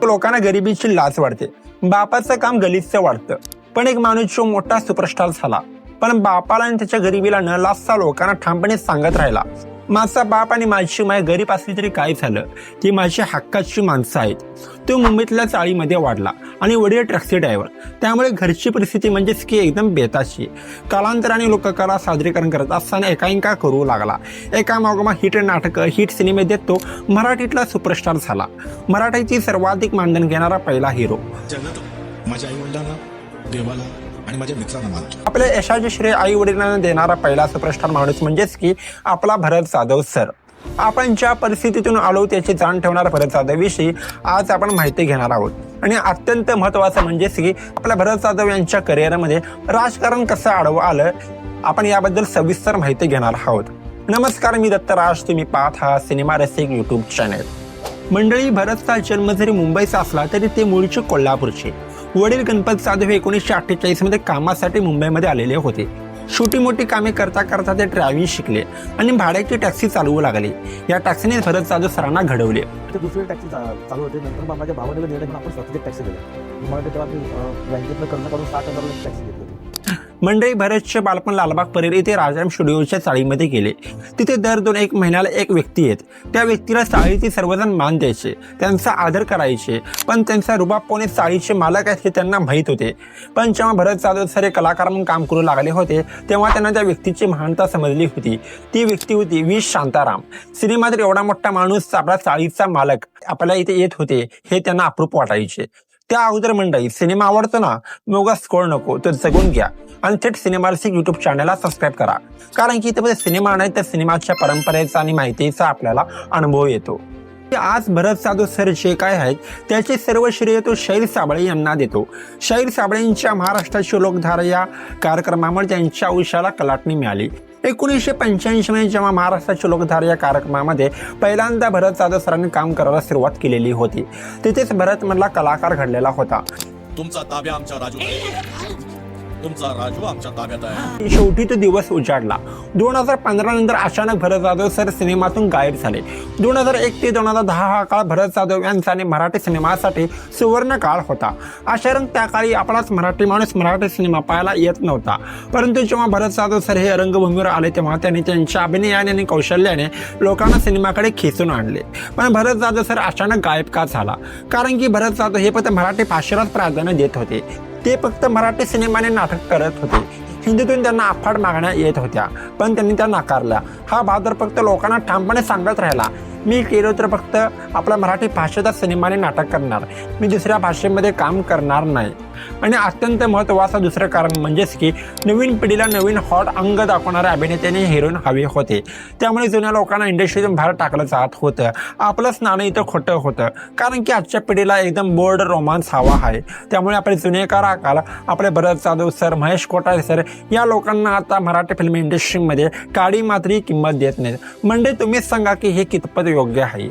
लोकांना गरिबीची लाच वाटते, बापाचं काम गलिच्छ वाटतं. पण एक माणूस जो मोठा सुपरस्टार झाला, पण बापाला आणि त्याच्या गरिबीला न लाजता लोकांना ठामपणे सांगत राहिला, माझा बाप आणि माझी माय गरीब असली तरी काय झालं, ती माझी हक्काची माणसं आहेत. तो मुंबईतल्या चाळीमध्ये वाढला आणि वडील टॅक्सी ड्रायव्हर, त्यामुळे घरची परिस्थिती म्हणजेच की एकदम बेताची. कालांतराने लोककला सादरीकरण करत असताना एकांका करू लागला. एका मागोमाग हिट नाटकं, हिट सिनेमे देत तो मराठीतला सुपरस्टार झाला. मराठीची सर्वाधिक मानधन घेणारा पहिला हिरो. माझ्या आई वडिलांना, देवाला आणि माझ्या मित्रांना मानतो. आपल्या यशाचे श्रेय आई वडिलांना देणारा पहिला सुपरस्टार माणूस म्हणजेच की आपला भरत जाधव सर. आपण ज्या परिस्थितीतून आलो त्याची जाण ठेवणारा भरत जाधव विषयी आज आपण माहिती घेणार आहोत. आणि अत्यंत महत्त्वाचं म्हणजेच की आपल्या भरत जाधव यांच्या करिअरमध्ये राजकारण कसं आडवं आलं, आपण याबद्दल सविस्तर माहिती घेणार आहोत. नमस्कार, मी दत्तराज, तुम्ही पाहत आहात सिनेमा रसिक यूट्यूब चॅनल. मंडळी, भरतचा जन्म जरी मुंबईचा असला तरी ते मूळचे कोल्हापूरचे. वडील गणपत जाधव 1948 मध्ये कामासाठी मुंबईमध्ये आलेले होते. छोटी मोठी कामे करता करता ते ड्रायव्हिंग शिकले आणि भाड्याची टॅक्सी चालवू लागले. या टॅक्सीने भरत जाधव सरांना घडवले. दुसरी टॅक्सी चालू होती. नंतर माझ्या भावाने निर्णय घेऊन आपण स्वतःची टॅक्सी दिली. मला तेव्हा बँकेतनं कर्ज करून 60,000 टॅक्सी घेतली. मंडळी, भरतचे बालपण लालबाग परेल येथे राजाराम स्टुडिओच्या चाळीमध्ये गेले. तिथे दर 2-1 महिन्याला एक व्यक्ती येत. त्या व्यक्तीला चाळीचे सर्वजण मान द्यायचे, त्यांचा आदर करायचे. पण त्यांचा रुबाब कोणी चाळीचे मालक आहेत हे त्यांना माहीत होते. पण जेव्हा भरत जाधव सर कलाकार म्हणून काम करू लागले होते तेव्हा त्यांना त्या व्यक्तीची महानता समजली होती. ती व्यक्ती होती व्ही शांताराम. सिनेमातील एवढा मोठा माणूस आपला चाळीचा मालक आपल्या इथे येत होते हे त्यांना अप्रूप वाटायचे. त्या अगोदर मंडळी, सिनेमा आवडतो ना, मग स्कोर नको तर जगून घ्या आणि थेट सिनेमा रसिक यूट्यूब चॅनलला सबस्क्राईब करा. कारण की इथे सिनेमा नाही तर सिनेमाच्या परंपरेचा आणि माहितीचा आपल्याला अनुभव येतो. आज भरत जाधव सर जे काय आहेत त्याचे सर्व श्रेय तो शैल साबळे यांना देतो. शैल साबळेंच्या महाराष्ट्राची लोकधारा या कार्यक्रमामुळे त्यांच्या आयुष्याला कलाटणी मिळाली. 1985 मध्ये जेव्हा महाराष्ट्राची लोकधारा या कार्यक्रमामध्ये पहिल्यांदा भरत जाधव सरांनी काम करायला सुरुवात केलेली होती, तिथेच भरत मधला कलाकार घडलेला होता. तुमचा ताब्या आमच्या राजू, तुमचा राजू आमच्या ताब्यात आहे. शेवटी तो दिवस उजाडला. 2015 नंतर अचानक भरत जाधव सर सिनेमातून गायब झाले. 2001 ते 2010 हा काळ भरत जाधव यांचा मराठी सिनेमासाठी सुवर्ण काळ होता. अशानं त्या काळी आपलाच मराठी माणूस मराठी सिनेमा पाहायला येत नव्हता. परंतु जेव्हा भरत जाधव सर हे रंगभूमीवर आले तेव्हा त्यांनी त्यांच्या अभिनयाने आणि कौशल्याने लोकांना सिनेमाकडे खेचून आणले. पण भरत जाधव सर अचानक गायब का झाला? कारण की भरत जाधव हे फक्त मराठी भाषेलाच प्राधान्य देत होते. ते फक्त मराठी सिनेमाने नाटक करत होते. हिंदीतून त्यांना अफाट मागण्या येत होत्या, पण त्यांनी त्या नाकारल्या. हा बहादूर फक्त लोकांना ठामपणे सांगत राहिला, मी केलं तर फक्त आपल्या मराठी भाषेचा सिनेमाने नाटक करणार, मी दुसऱ्या भाषेमध्ये काम करणार नाही. आणि अत्यंत महत्त्वाचं दुसरं कारण म्हणजेच की नवीन पिढीला नवीन हॉट अंग दाखवणाऱ्या अभिनेत्याने हिरोईन हवे होते. त्यामुळे जुन्या लोकांना इंडस्ट्रीतून बाहेर टाकलं जात होतं. आपलंच नाणं इथं खोटं होतं. कारण की आजच्या पिढीला एकदम बोल्ड रोमांस हवा आहे. त्यामुळे आपले जुने कलाकार आपले भरत जाधव सर, महेश कोठारे सर या लोकांना आता मराठी फिल्म इंडस्ट्रीमध्ये काडी मात्री किंमत देत नाहीत. म्हणजे तुम्हीच सांगा की हे कितपत योग्य आहे.